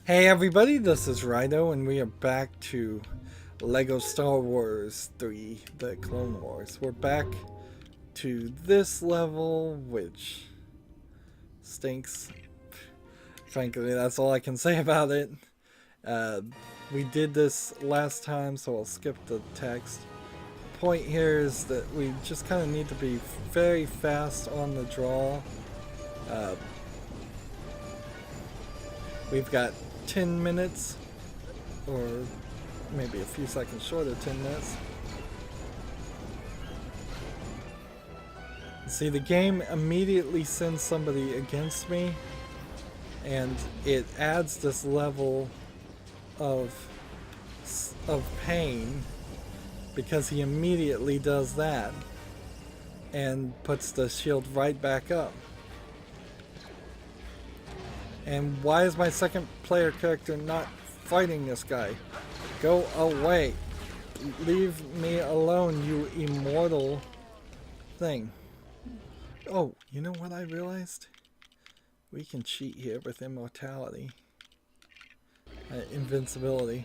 Hey everybody, this is Rydo, and we are back to LEGO Star Wars 3, The Clone Wars. We're back to this level, which stinks. Frankly, that's all I can say about it. Uh, we did this last time, so I'll skip the text. The point here is that we just kind of need to be very fast on the draw. Uh, we've got 10 minutes, or maybe a few seconds short of 10 minutes. See, the game immediately sends somebody against me, and it adds this level of pain because he immediately does that and puts the shield right back up. And why is my second player character not fighting this guy? Go away. Leave me alone, you immortal thing. Oh, you know what I realized? We can cheat here with immortality. Invincibility.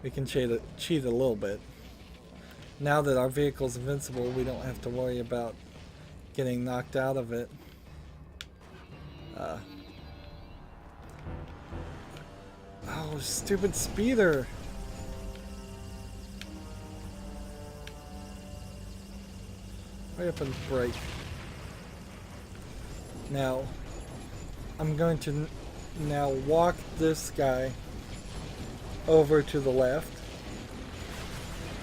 We can cheat a little bit. Now that our vehicle's invincible, we don't have to worry about getting knocked out of it. Oh, stupid speeder! Hurry up and brake. Now, I'm going to now walk this guy over to the left.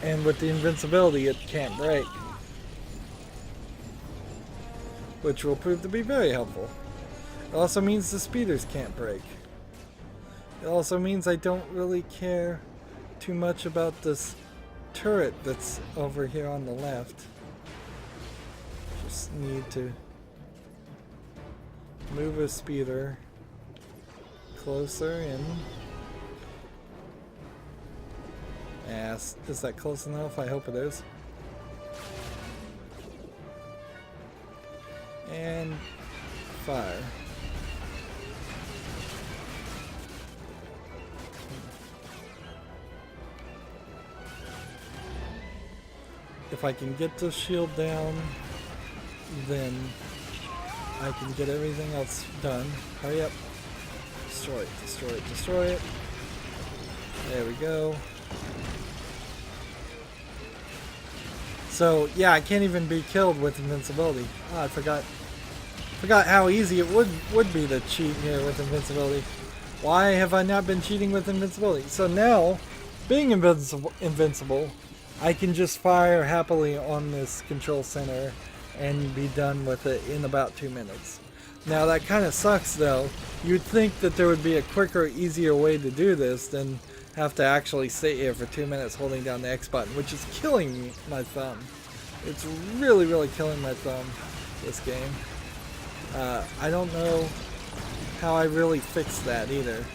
And with the invincibility, it can't brake. Which will prove to be very helpful. It also means the speeders can't brake. It also means I don't really care too much about this turret that's over here on the left. Just need to move a speeder closer in. Yes, is that close enough? I hope it is. And fire. If I can get the shield down, then I can get everything else done. Hurry up. Destroy it, destroy it, destroy it. There we go. So, yeah, I can't even be killed with invincibility. Oh, I forgot how easy it would be to cheat here with invincibility. Why have I not been cheating with invincibility? So now, being invincible, I can just fire happily on this control center and be done with it in about 2 minutes. Now that kind of sucks though. You'd think that there would be a quicker, easier way to do this than have to actually sit here for 2 minutes holding down the X button, which is killing my thumb. It's really, really killing my thumb, this game. I don't know how I really fixed that either.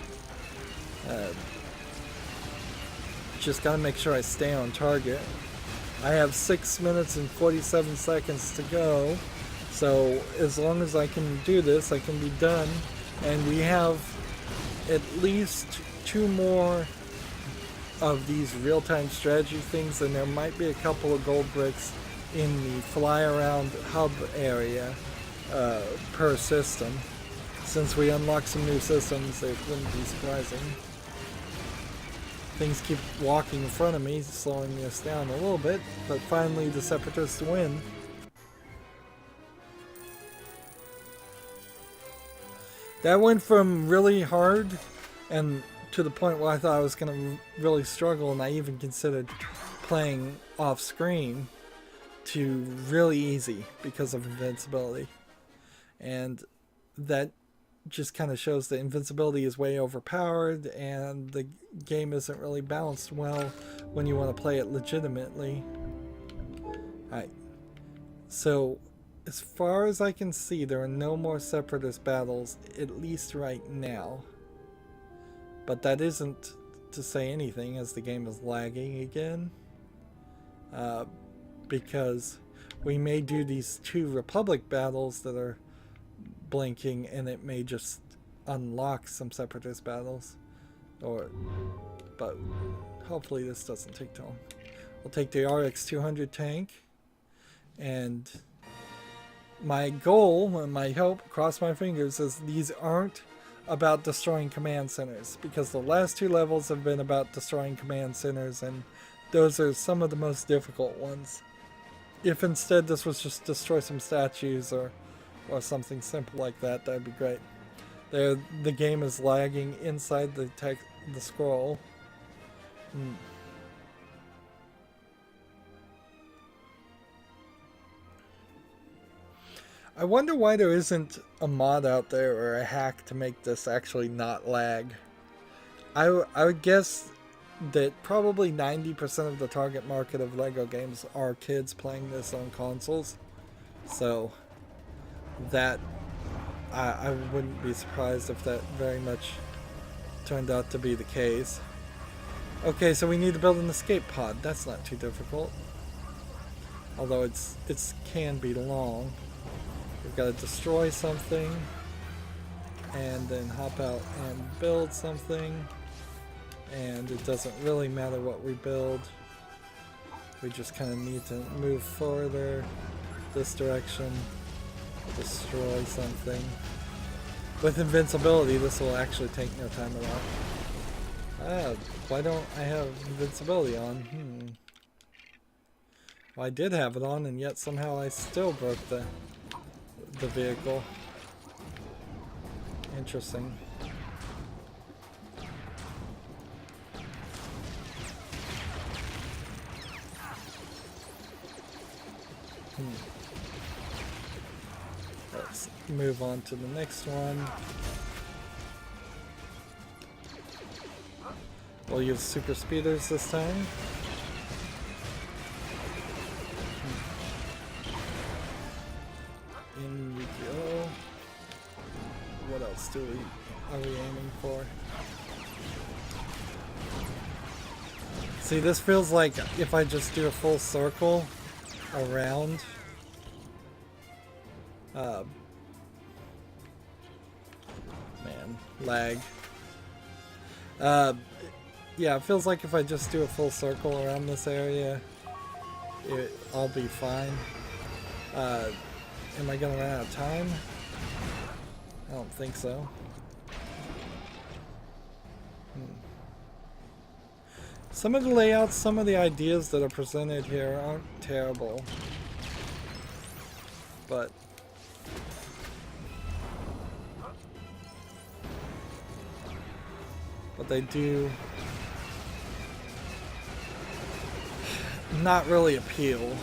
Just gotta make sure I stay on target. I have 6 minutes and 47 seconds to go, so as long as I can do this, I can be done. And we have at least 2 more of these real-time strategy things, and there might be a couple of gold bricks in the fly-around hub area per system. Since we unlocked some new systems, it wouldn't be surprising. Things keep walking in front of me, slowing us down a little bit, but finally the Separatists win. That went from really hard and to the point where I thought I was going to really struggle, and I even considered playing off screen, to really easy because of invincibility. And that just kind of shows that invincibility is way overpowered and the game isn't really balanced well when you want to play it legitimately. Alright, so as far as I can see, there are no more Separatist battles, at least right now. But that isn't to say anything, as the game is lagging again. Because we may do these 2 Republic battles that are blinking, and it may just unlock some separatist battles, but hopefully this doesn't take too long. We'll take the RX-200 tank, and my goal and my hope, cross my fingers, is these aren't about destroying command centers, because the last 2 levels have been about destroying command centers, and those are some of the most difficult ones. If instead this was just destroy some statues or something simple like that, that'd be great. The game is lagging inside the scroll. I wonder why there isn't a mod out there or a hack to make this actually not lag. I would guess that probably 90% of the target market of LEGO games are kids playing this on consoles. So that I wouldn't be surprised if that very much turned out to be the case. Okay, so we need to build an escape pod. That's not too difficult. Although it can be long. We've got to destroy something and then hop out and build something. And it doesn't really matter what we build. We just kind of need to move further this direction, destroy something. With invincibility, this will actually take no time at all. Why don't I have invincibility on? Well, I did have it on, and yet somehow I still broke the vehicle. Interesting. Let's move on to the next one. We'll use super speeders this time. In we go. What else are we aiming for? See, this feels like if I just do a full circle around. Man, lag. Yeah, it feels like if I just do a full circle around this area, I'll be fine. Am I gonna run out of time? I don't think so. Some of the layouts, some of the ideas that are presented here aren't terrible. But they do not really appeal.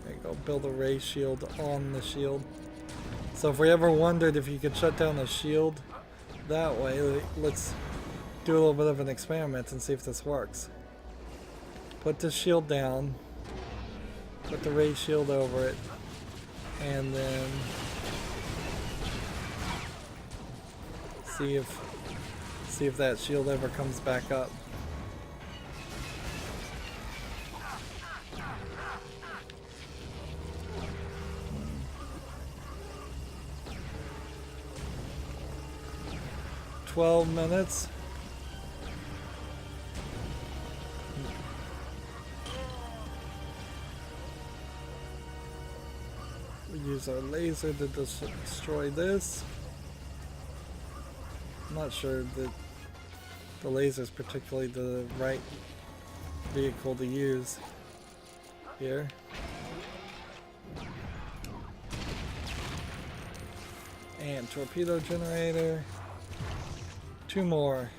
There you go, build a ray shield on the shield. So if we ever wondered if you could shut down the shield that way, let's do a little bit of an experiment and see if this works. Put the shield down, put the ray shield over it, and then see if that shield ever comes back up. "12 minutes. We use our laser to destroy this. I'm not sure that the laser is particularly the right vehicle to use here. And torpedo generator. 2 more.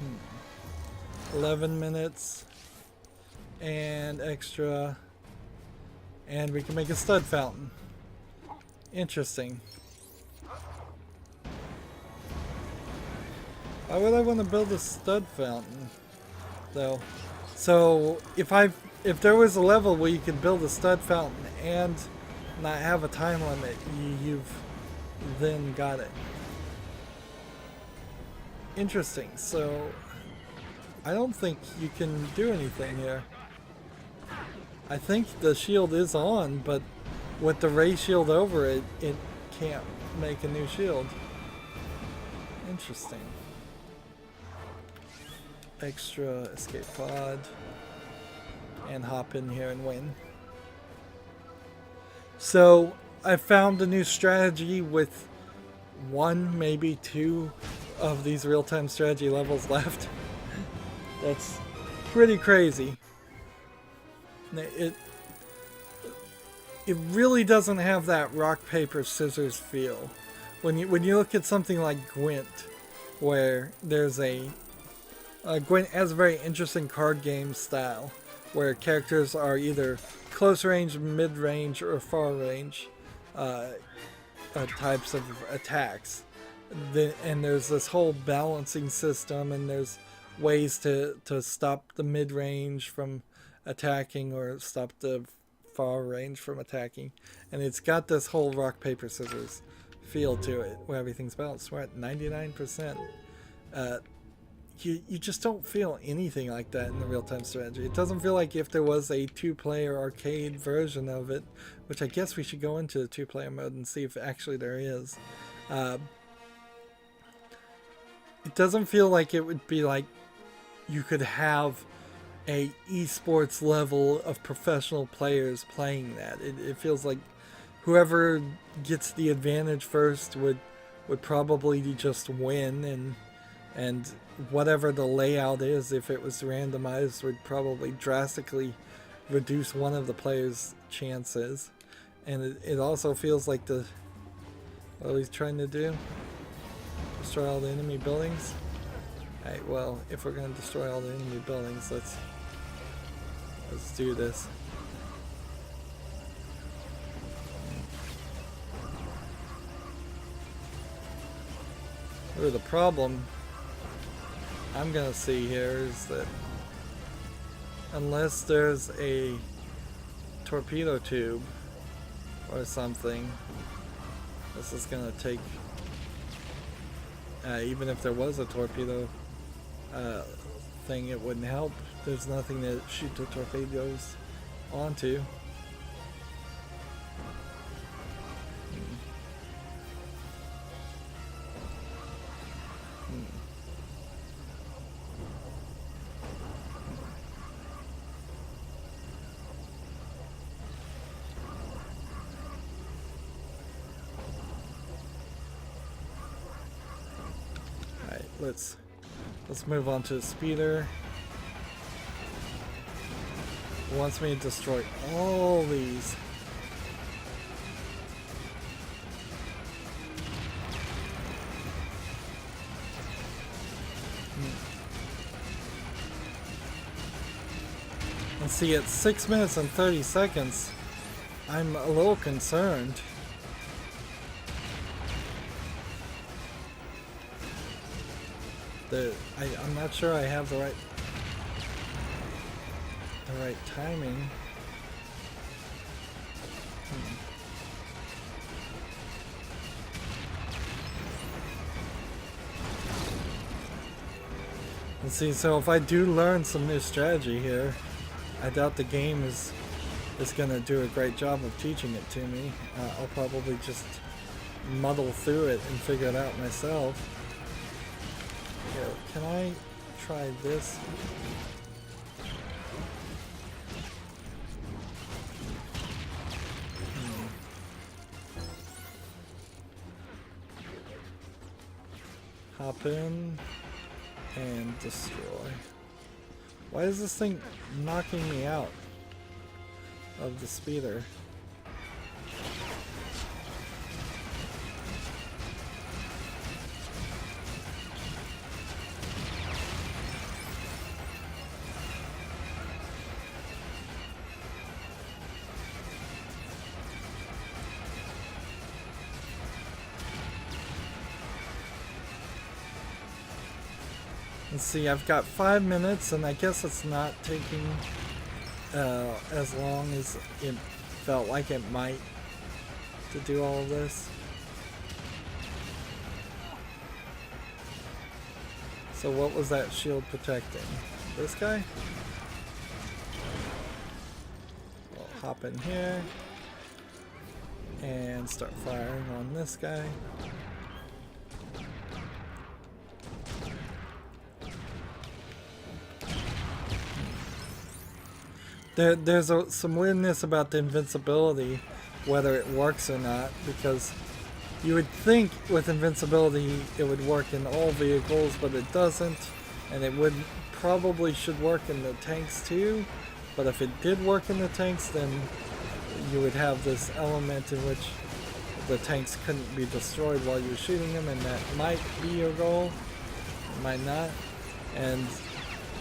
Hmm. 11 minutes. And extra, and we can make a stud fountain. Interesting. Why would I want to build a stud fountain, though? So if there was a level where you could build a stud fountain and not have a time limit, you've then got it. Interesting. So I don't think you can do anything here. I think the shield is on, but with the ray shield over it, it can't make a new shield. Interesting. Extra escape pod. And hop in here and win. So I found a new strategy with one, maybe two of these real-time strategy levels left. That's pretty crazy. It really doesn't have that rock paper scissors feel. When you look at something like Gwent, where there's Gwent has a very interesting card game style, where characters are either close range, mid range, or far range types of attacks. And there's this whole balancing system, and there's ways to stop the mid range from attacking or stop the far range from attacking. And it's got this whole rock, paper, scissors feel to it, where everything's balanced. We're at 99%. You just don't feel anything like that in the real-time strategy. It doesn't feel like if there was a two-player arcade version of it, which I guess we should go into the two-player mode and see if actually there is. It doesn't feel like it would be like you could have a esports level of professional players playing that. It feels like whoever gets the advantage first would probably just win, and whatever the layout is, if it was randomized, would probably drastically reduce one of the players' chances. And it also feels like what are we trying to do? Destroy all the enemy buildings? Alright, well, if we're going to destroy all the enemy buildings, let's do this. The problem I'm gonna see here is that unless there's a torpedo tube or something, this is gonna take, even if there was a torpedo thing, it wouldn't help. There's nothing to shoot the torpedoes onto. Let's move on to the speeder. It wants me to destroy all these. And see, at 6 minutes and 30 seconds, I'm a little concerned. I'm not sure I have the right timing. And see, so if I do learn some new strategy here, I doubt the game is gonna do a great job of teaching it to me. I'll probably just muddle through it and figure it out myself. Here, can I try this? Hop in and destroy. Why is this thing knocking me out of the speeder? Let's see, I've got 5 minutes, and I guess it's not taking as long as it felt like it might to do all of this. So what was that shield protecting? This guy? We'll hop in here and start firing on this guy. There's some weirdness about the invincibility, whether it works or not, because you would think with invincibility it would work in all vehicles, but it doesn't, and it would probably should work in the tanks too. But if it did work in the tanks, then you would have this element in which the tanks couldn't be destroyed while you're shooting them, and that might be your goal, might not. And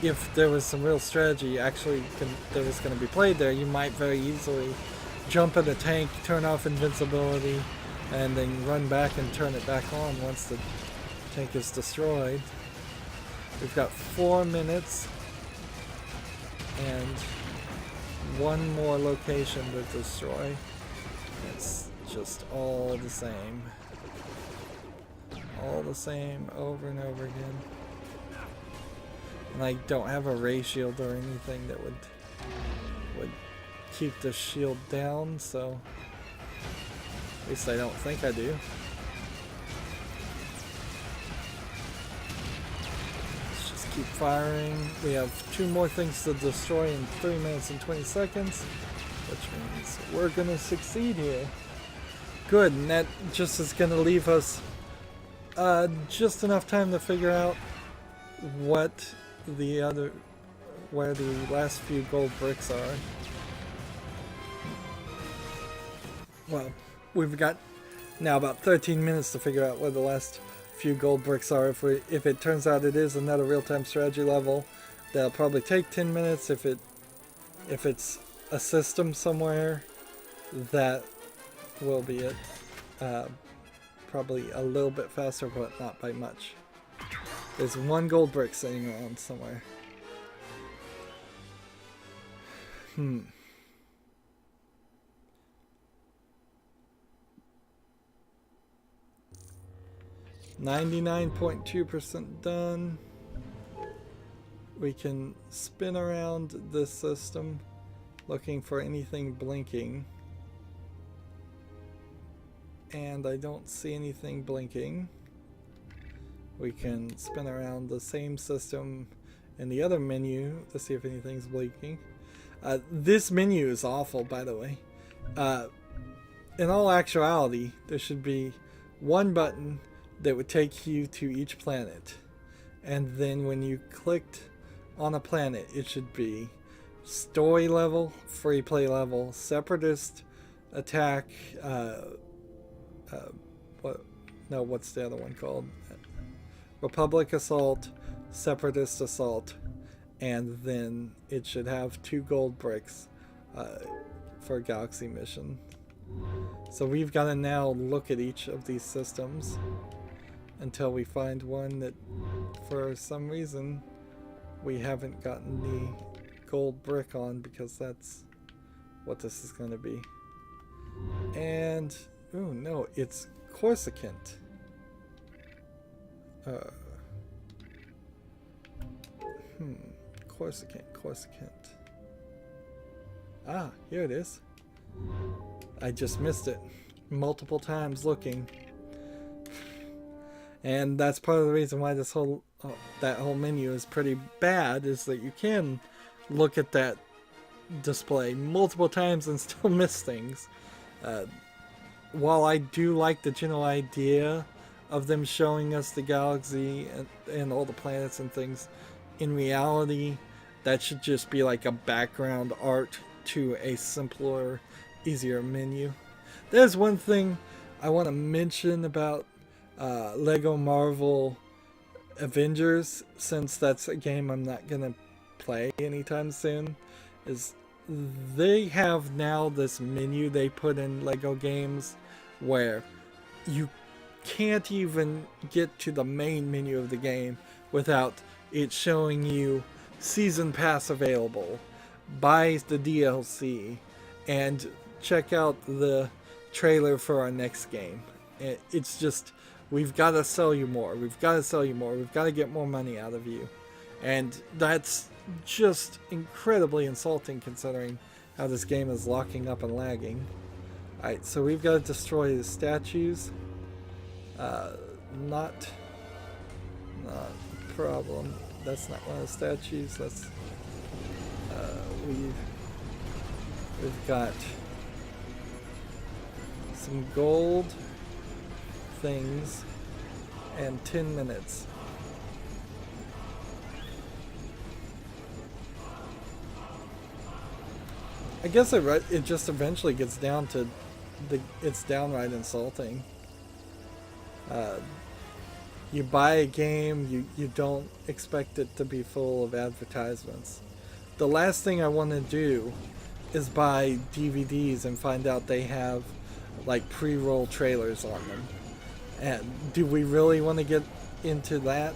if there was some real strategy actually that was going to be played there, you might very easily jump in a tank, turn off invincibility, and then run back and turn it back on once the tank is destroyed. We've got 4 minutes and one more location to destroy. It's just all the same. All the same over and over again. And I don't have a ray shield or anything that would keep the shield down, so at least I don't think I do. Let's just keep firing. We have 2 more things to destroy in 3 minutes and 20 seconds, which means we're gonna succeed here. Good, and that just is gonna leave us just enough time to figure out where the last few gold bricks are. Well, we've got now about 13 minutes to figure out where the last few gold bricks are. If it turns out it is another real-time strategy level, that'll probably take 10 minutes. If it's a system somewhere, that will be it. Probably a little bit faster, but not by much. There's 1 gold brick sitting around somewhere. 99.2% done. We can spin around this system looking for anything blinking. And I don't see anything blinking. We can spin around the same system in the other menu to see if anything's blinking. This menu is awful, by the way. In all actuality, there should be 1 button that would take you to each planet. And then when you clicked on a planet, it should be story level, free play level, separatist, attack, what's the other one called? Republic Assault, Separatist Assault, and then it should have 2 gold bricks for a Galaxy mission. So we've got to now look at each of these systems until we find one that, for some reason, we haven't gotten the gold brick on, because that's what this is going to be. And, oh no, it's Corsicant. Corsicant. Ah, here it is. I just missed it multiple times looking. And that's part of the reason why this whole that whole menu is pretty bad, is that you can look at that display multiple times and still miss things. While I do like the general idea of them showing us the galaxy and all the planets and things, in reality that should just be like a background art to a simpler, easier menu. There's one thing I want to mention about Lego Marvel Avengers, since that's a game I'm not gonna play anytime soon, is they have now this menu they put in Lego games where you can't even get to the main menu of the game without it's showing you season pass available, buy the DLC, and check out the trailer for our next game. It's just, we've got to sell you more. We've got to sell you more. We've got to get more money out of you. And that's just incredibly insulting considering how this game is locking up and lagging. Alright, so we've got to destroy the statues. Not a problem. That's not one of the statues. That's we've got some gold things and 10 minutes. I guess it just eventually gets down to it's downright insulting. You buy a game, you don't expect it to be full of advertisements. The last thing I want to do is buy DVDs and find out they have like pre-roll trailers on them. And do we really want to get into that?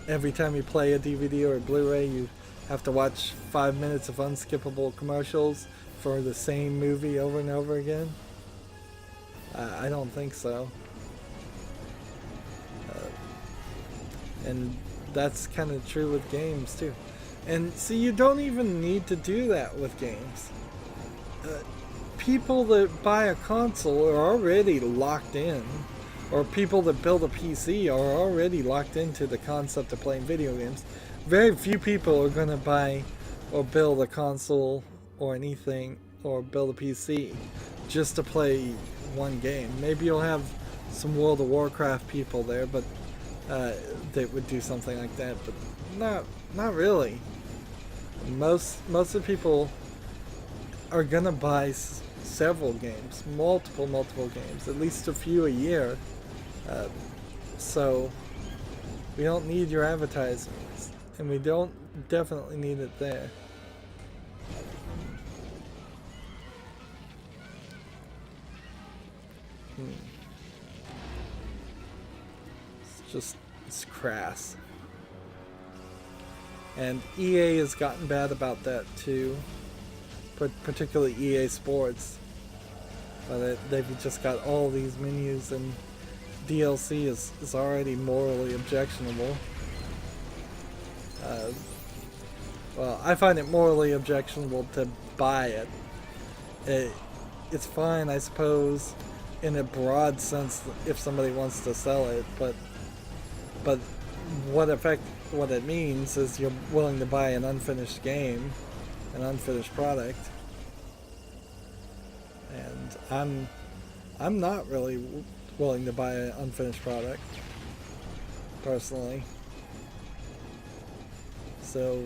Every time you play a DVD or a Blu-ray, you have to watch 5 minutes of unskippable commercials for the same movie over and over again? I don't think so. And that's kind of true with games too. And see, you don't even need to do that with games. People that buy a console are already locked in, or people that build a PC are already locked into the concept of playing video games. Very few people are going to buy or build a console or anything or build a PC just to play one game. Maybe you'll have some World of Warcraft people there, but that would do something like that, but not really. Most of the people are gonna buy several games, multiple games, at least a few a year. So we don't need your advertisements, and we don't definitely need it there. It's crass. And EA has gotten bad about that too, particularly EA Sports. They've just got all these menus, and DLC is already morally objectionable. Well, I find it morally objectionable to buy it. It's fine, I suppose, in a broad sense if somebody wants to sell it, but what it means is you're willing to buy an unfinished game, an unfinished product, and I'm not really willing to buy an unfinished product personally. So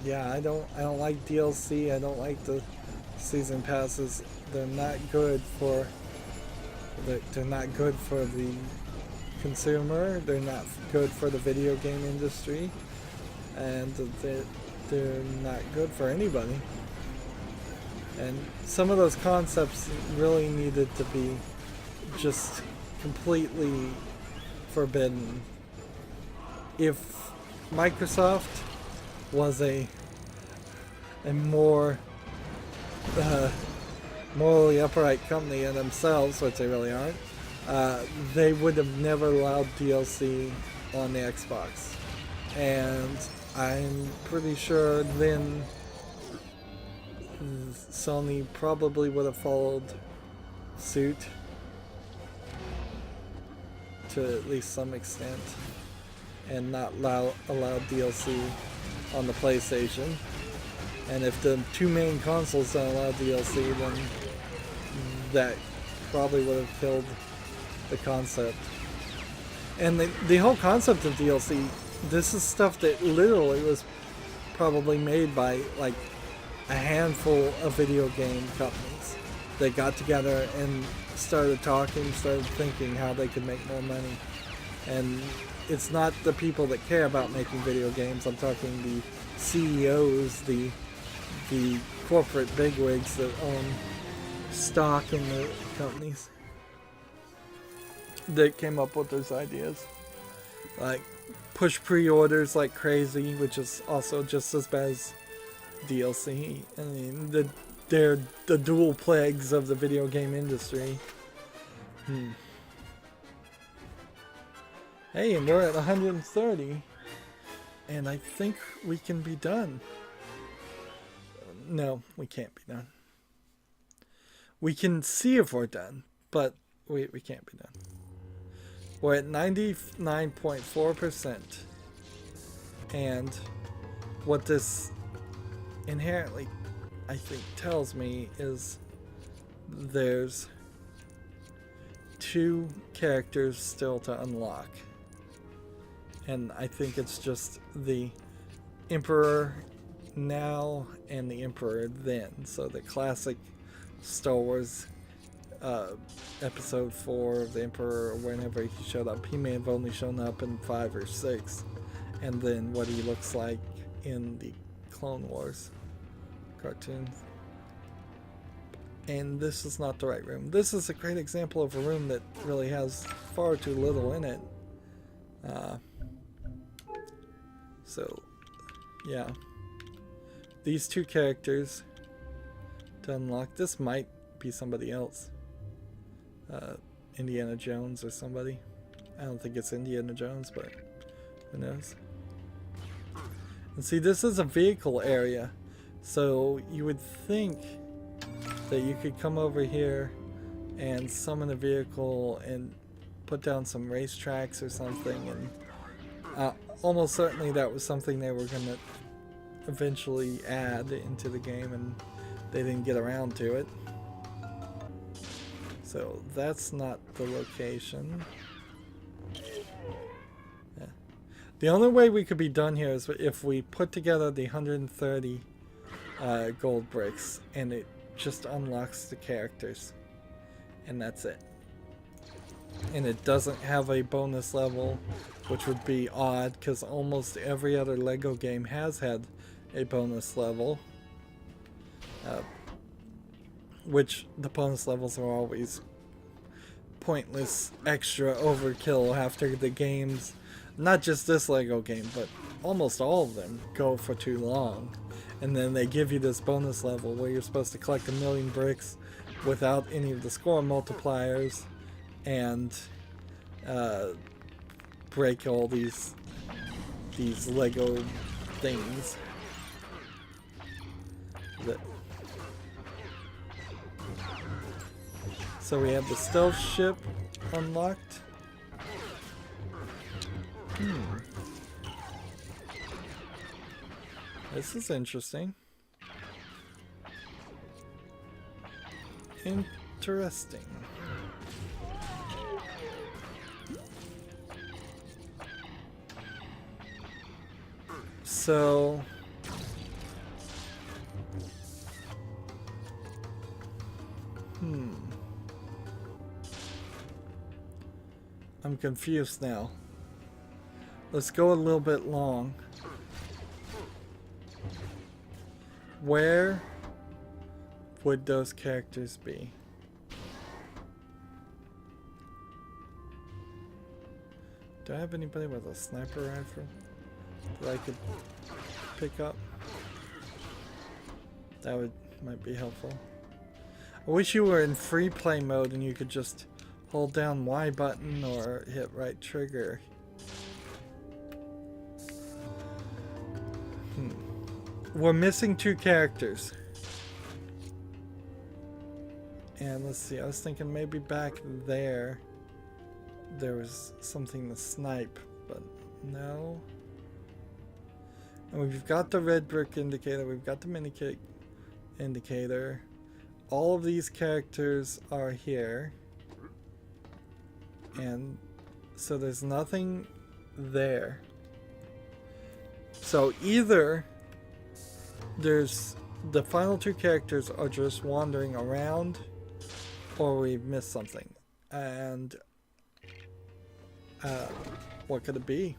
yeah, I don't like DLC. I don't like the season passes. They're not good for the consumer. They're not good for the video game industry, and they're not good for anybody. And some of those concepts really needed to be just completely forbidden. If Microsoft was a more morally upright company in themselves, which they really aren't, they would have never allowed DLC on the Xbox. And I'm pretty sure then Sony probably would have followed suit to at least some extent and not allow DLC on the PlayStation. And if the two main consoles don't allow DLC, then that probably would have killed the concept. And the whole concept of DLC, this is stuff that literally was probably made by like a handful of video game companies that got together and started talking, started thinking how they could make more money. And it's not the people that care about making video games. I'm talking the CEOs, the corporate bigwigs that own stock in the companies that came up with those ideas. Like, push pre-orders like crazy, which is also just as bad as DLC. I mean, they're the dual plagues of the video game industry. Hey, and we're at 130. And I think we can be done. No, we can't be done. We can see if we're done, but we can't be done. We're at 99.4%. And what this inherently, I think, tells me is there's 2 characters still to unlock. And I think it's just the Emperor now and the Emperor then. So the classic Star Wars episode 4 of the Emperor, whenever he showed up, he may have only shown up in 5 or 6. And then what he looks like in the Clone Wars cartoons. And this is not the right room. This is a great example of a room that really has far too little in it. So, yeah. These 2 characters to unlock. This might be somebody else. Indiana Jones or somebody. I don't think it's Indiana Jones, but who knows. And see, this is a vehicle area. So you would think that you could come over here and summon a vehicle and put down some racetracks or something, and almost certainly that was something they were going to eventually add into the game, and they didn't get around to it. So that's not the location. Yeah. The only way we could be done here is if we put together the 130 gold bricks, and it just unlocks the characters, and that's it. And it doesn't have a bonus level, which would be odd because almost every other Lego game has had a bonus level, which the bonus levels are always pointless extra overkill after the games. Not just this Lego game, but almost all of them go for too long. And then they give you this bonus level where you're supposed to collect 1,000,000 bricks without any of the score multipliers, and break all these Lego things. So we have the stealth ship unlocked. This is interesting. Interesting. So I'm confused now. Let's go a little bit long. Where would those characters be? Do I have anybody with a sniper rifle that I could pick up? That might be helpful. I wish you were in free play mode and you could just hold down Y button or hit right trigger. We're missing 2 characters. And let's see, I was thinking maybe back there was something to snipe, but no. And we've got the red brick indicator, we've got the mini cake indicator. All of these characters are here. And so there's nothing there. So either there's the final 2 characters are just wandering around, or we've missed something. And what could it be?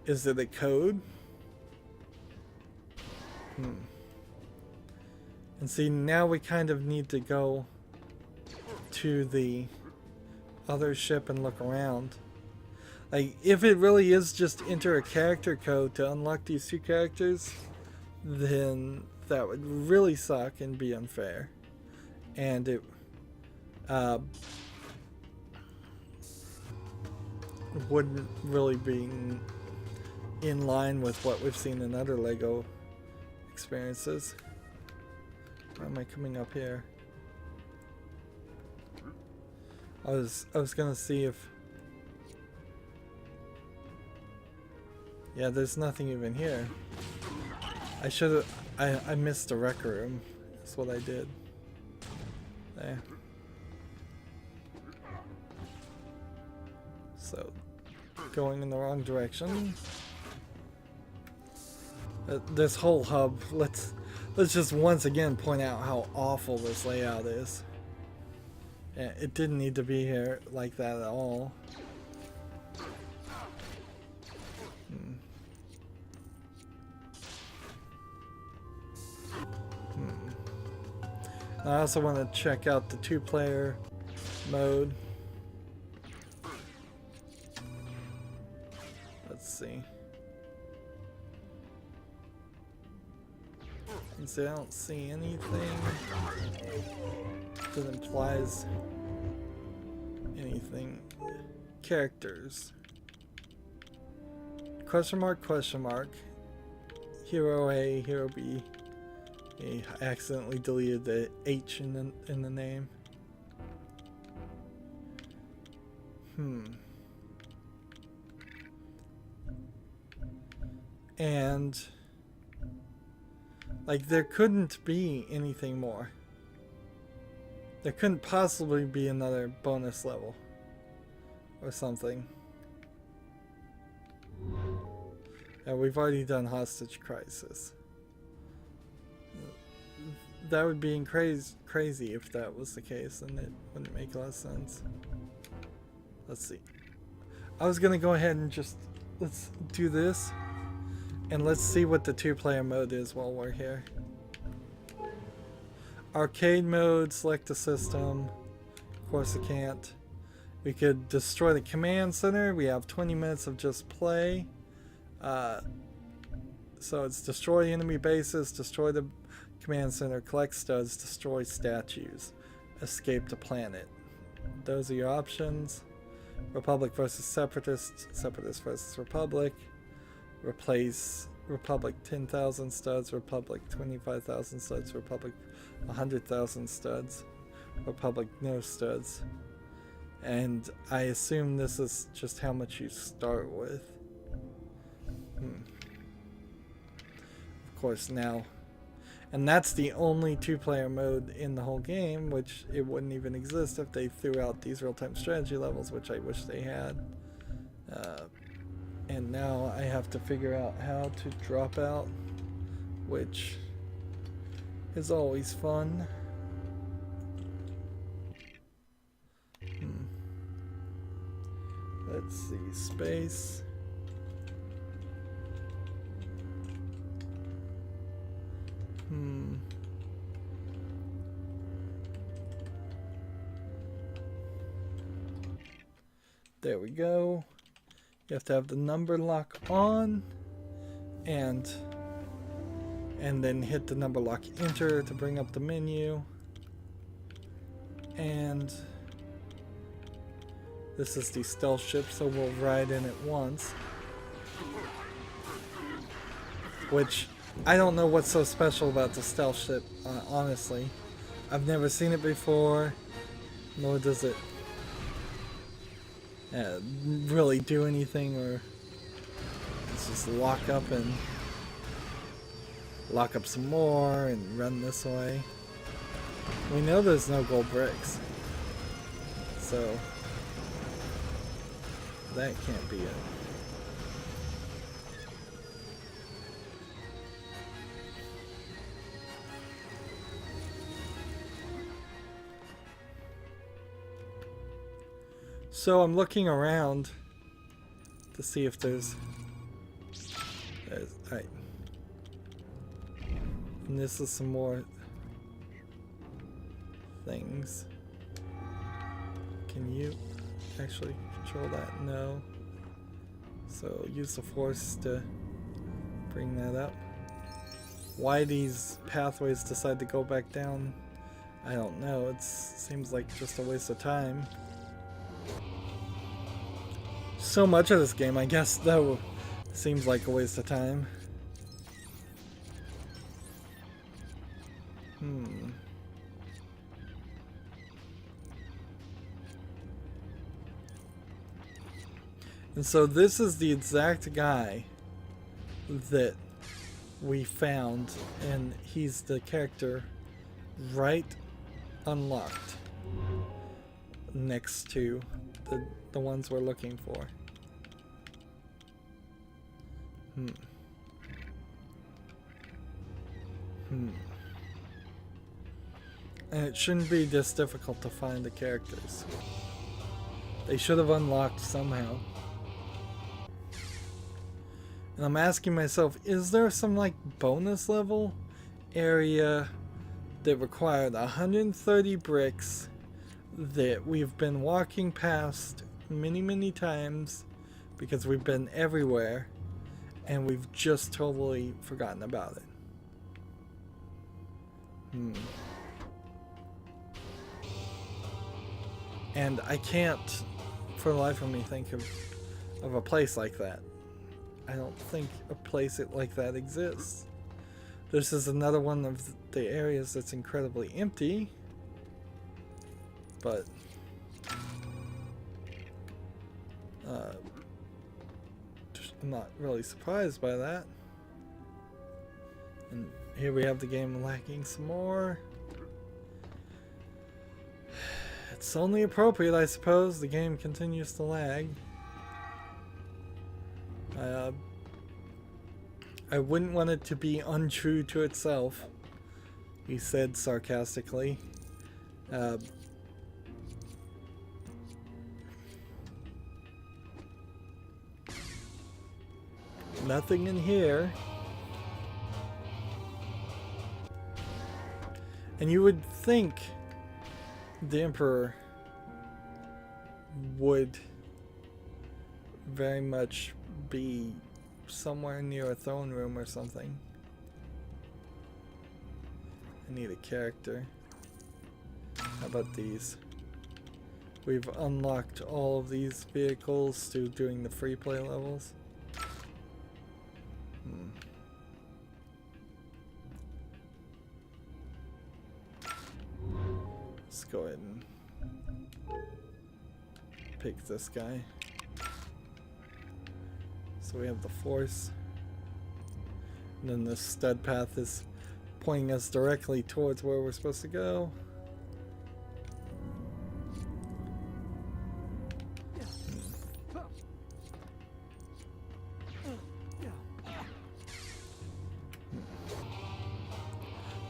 Is it a code? And see, now we kind of need to go to the other ship and look around. Like, if it really is just enter a character code to unlock these two characters, then that would really suck and be unfair. And it wouldn't really be in line with what we've seen in other LEGO experiences. Why am I coming up here? I was gonna see if... Yeah, there's nothing even here. I should've... I missed the rec room. That's what I did. There. So, going in the wrong direction. This whole hub, let's just once again point out how awful this layout is. Yeah, it didn't need to be here like that at all. I also want to check out the two-player mode. Let's see. And see, I don't see anything that implies anything. Characters. Question mark, question mark. Hero A, hero B. I accidentally deleted the H in the name. And like there couldn't be anything more. There couldn't possibly be another bonus level or something. Yeah, we've already done Hostage Crisis. That would be crazy if that was the case, and it wouldn't make a lot of sense. Let's see. I was gonna go ahead and just let's do this, and let's see what the two-player mode is while we're here. Arcade mode, select the system. Of course I can't. We could destroy the command center. We have 20 minutes of just play. So it's destroy enemy bases, destroy the command center, collect studs, destroy statues, escape the planet. Those are your options. Republic versus Separatists, Separatists versus Republic. Replace Republic 10,000 studs, Republic 25,000 studs, Republic 100,000 studs, Republic no studs. And I assume this is just how much you start with. Of course now. And that's the only two-player mode in the whole game, which it wouldn't even exist if they threw out these real-time strategy levels, which I wish they had. And now I have to figure out how to drop out, which is always fun. Let's see, space. There we go. You have to have the number lock on, and then hit the number lock enter to bring up the menu. And this is the stealth ship, so we'll ride in it once. Which I don't know what's so special about the stealth ship, honestly. I've never seen it before, nor does it really do anything, or let's just lock up and lock up some more and run this way. We know there's no gold bricks, so that can't be it. So I'm looking around to see if there's alright. And this is some more things. Can you actually control that? No. So use the force to bring that up. Why these pathways decide to go back down, I don't know. It seems like just a waste of time. So much of this game, I guess, though, seems like a waste of time. And so this is the exact guy that we found, and he's the character right unlocked next to the ones we're looking for. And it shouldn't be this difficult to find the characters. They should have unlocked somehow. And I'm asking myself, is there some like bonus level area that required 130 bricks that we've been walking past many times because we've been everywhere and we've just totally forgotten about it? And I can't for the life of me think of a place like that. I don't think a place like that exists. This is another one of the areas that's incredibly empty, but I'm not really surprised by that. And here we have the game lacking some more. It's only appropriate, I suppose. The game continues to lag. I wouldn't want it to be untrue to itself, he said sarcastically. Nothing in here. And you would think the Emperor would very much be somewhere near a throne room or something. I need a character. How about these? We've unlocked all of these vehicles through doing the free play levels. Let's go ahead and pick this guy. So we have the force, and then this stud path is pointing us directly towards where we're supposed to go.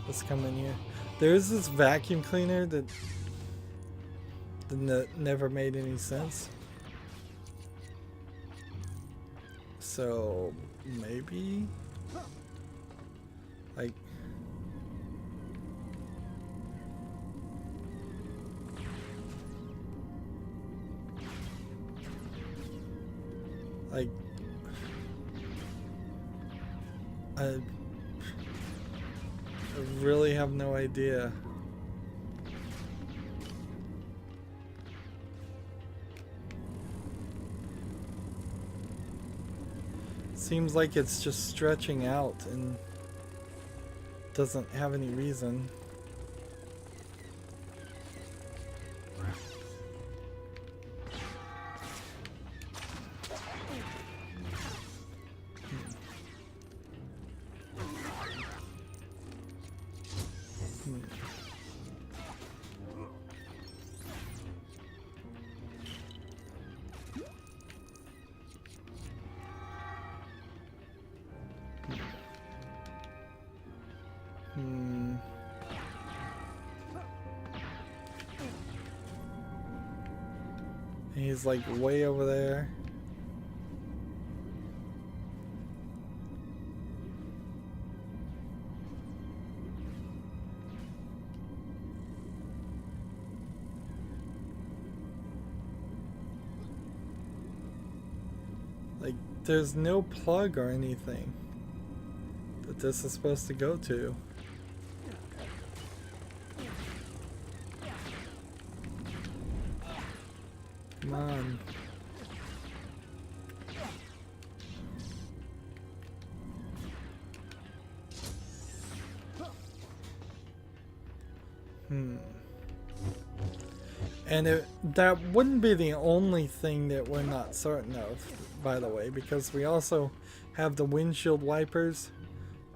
Let's come in here. There's this vacuum cleaner that never made any sense. So maybe like I really have no idea. Seems like it's just stretching out and doesn't have any reason. He's like way over there. Like, there's no plug or anything that this is supposed to go to. Come on. And that wouldn't be the only thing that we're not certain of, by the way, because we also have the windshield wipers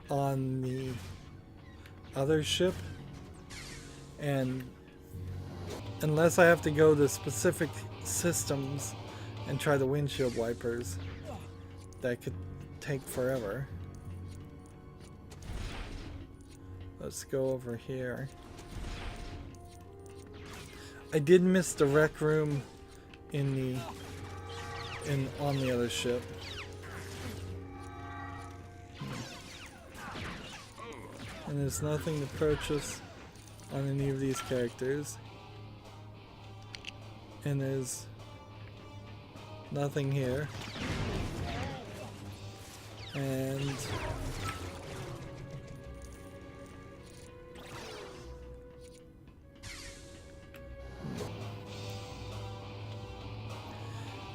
on the other ship, and unless I have to go to specific systems and try the windshield wipers, that could take forever. Let's go over here. I did miss the rec room on the other ship. And there's nothing to purchase on any of these characters. And there's nothing here. And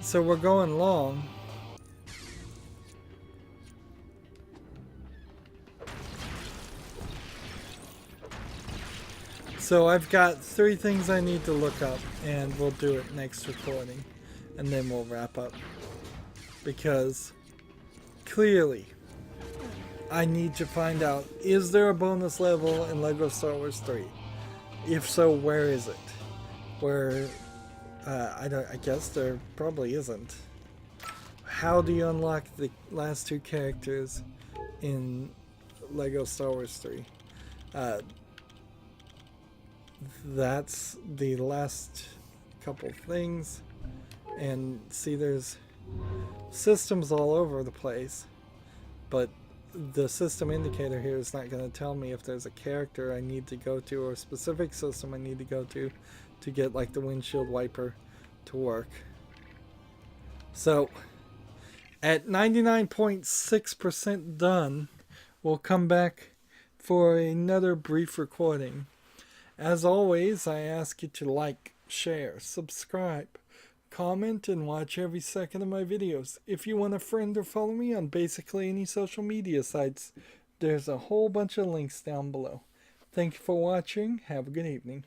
so we're going long. So I've got 3 things I need to look up, and we'll do it next recording, and then we'll wrap up. Because clearly I need to find out, is there a bonus level in LEGO Star Wars 3? If so, where is it? Where I guess there probably isn't. How do you unlock the last 2 characters in LEGO Star Wars 3? That's the last couple things. And see, there's systems all over the place, but the system indicator here is not going to tell me if there's a character I need to go to or a specific system I need to go to get like the windshield wiper to work. So at 99.6% done, we'll come back for another brief recording. As always, I ask you to like, share, subscribe, comment, and watch every second of my videos. If you want a friend or follow me on basically any social media sites, there's a whole bunch of links down below. Thank you for watching. Have a good evening.